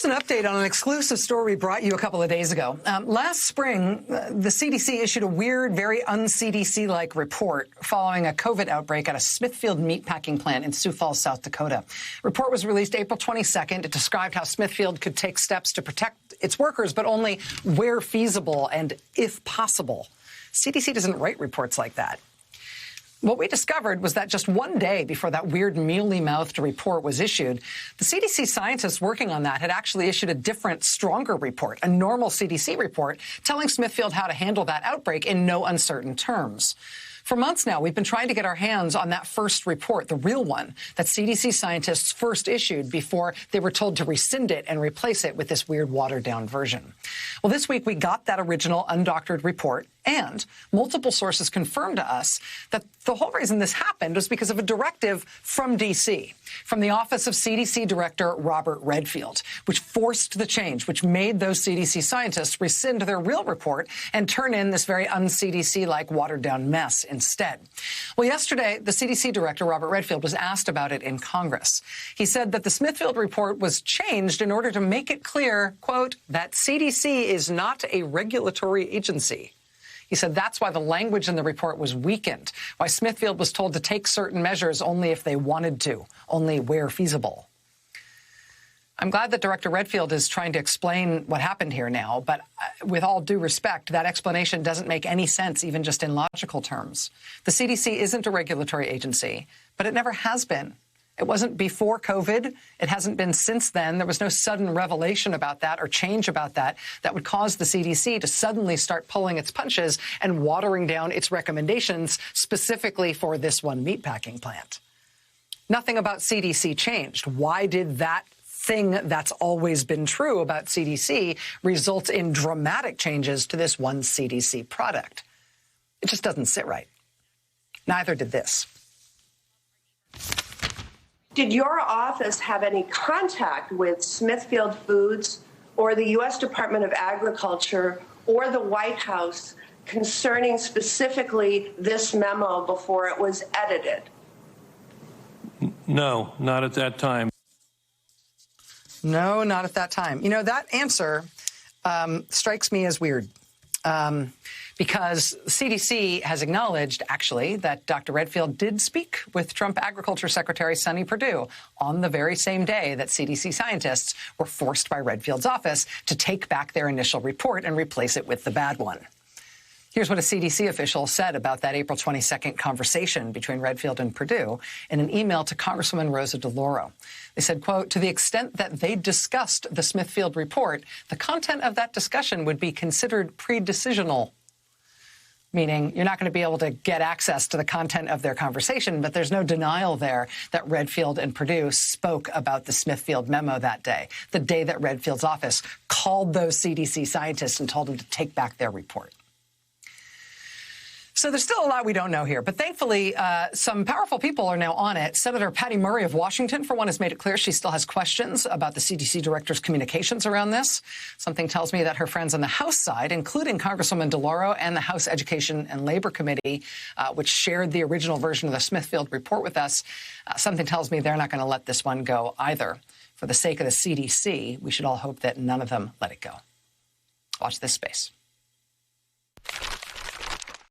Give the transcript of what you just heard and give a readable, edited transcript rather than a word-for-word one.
Here's an update on an exclusive story we brought you a couple of days ago. Last spring, the CDC issued a weird, very un-CDC-like report following a COVID outbreak at a Smithfield meatpacking plant in Sioux Falls, South Dakota. The report was released April 22nd. It described how Smithfield could take steps to protect its workers, but only where feasible and if possible. CDC doesn't write reports like that. What we discovered was that just one day before that weird mealy-mouthed report was issued, the CDC scientists working on that had actually issued a different, stronger report, a normal CDC report, telling Smithfield how to handle that outbreak in no uncertain terms. For months now, we've been trying to get our hands on that first report, the real one, that CDC scientists first issued before they were told to rescind it and replace it with this weird watered-down version. Well, this week we got that original undoctored report, and multiple sources confirmed to us that the whole reason this happened was because of a directive from D.C., from the Office of CDC Director Robert Redfield, which forced the change, which made those CDC scientists rescind their real report and turn in this very un-CDC-like watered-down mess instead. Well, yesterday, the CDC Director, Robert Redfield, was asked about it in Congress. He said that the Smithfield report was changed in order to make it clear, quote, that CDC is not a regulatory agency. He said that's why the language in the report was weakened, why Smithfield was told to take certain measures only if they wanted to, only where feasible. I'm glad that Director Redfield is trying to explain what happened here now, but with all due respect, that explanation doesn't make any sense, even just in logical terms. The CDC isn't a regulatory agency, but it never has been. It wasn't before COVID. It hasn't been since then. There was no sudden revelation about that or change about that that would cause the CDC to suddenly start pulling its punches and watering down its recommendations specifically for this one meatpacking plant. Nothing about CDC changed. Why did that thing that's always been true about CDC result in dramatic changes to this one CDC product? It just doesn't sit right. Neither did this. Did your office have any contact with Smithfield Foods or the U.S. Department of Agriculture or the White House concerning specifically this memo before it was edited? No, not at that time. No, not at that time. You know, that answer strikes me as weird. Because CDC has acknowledged, actually, that Dr. Redfield did speak with Trump Agriculture Secretary Sonny Perdue on the very same day that CDC scientists were forced by Redfield's office to take back their initial report and replace it with the bad one. Here's what a CDC official said about that April 22nd conversation between Redfield and Perdue in an email to Congresswoman Rosa DeLauro. They said, quote, to the extent that they discussed the Smithfield report, the content of that discussion would be considered pre-decisional. Meaning you're not going to be able to get access to the content of their conversation, but there's no denial there that Redfield and Perdue spoke about the Smithfield memo that day, the day that Redfield's office called those CDC scientists and told them to take back their report. So there's still a lot we don't know here, but thankfully, some powerful people are now on it. Senator Patty Murray of Washington, for one, has made it clear she still has questions about the CDC director's communications around this. Something tells me that her friends on the House side, including Congresswoman DeLauro and the House Education and Labor Committee, which shared the original version of the Smithfield report with us, something tells me they're not going to let this one go either. For the sake of the CDC, we should all hope that none of them let it go. Watch this space.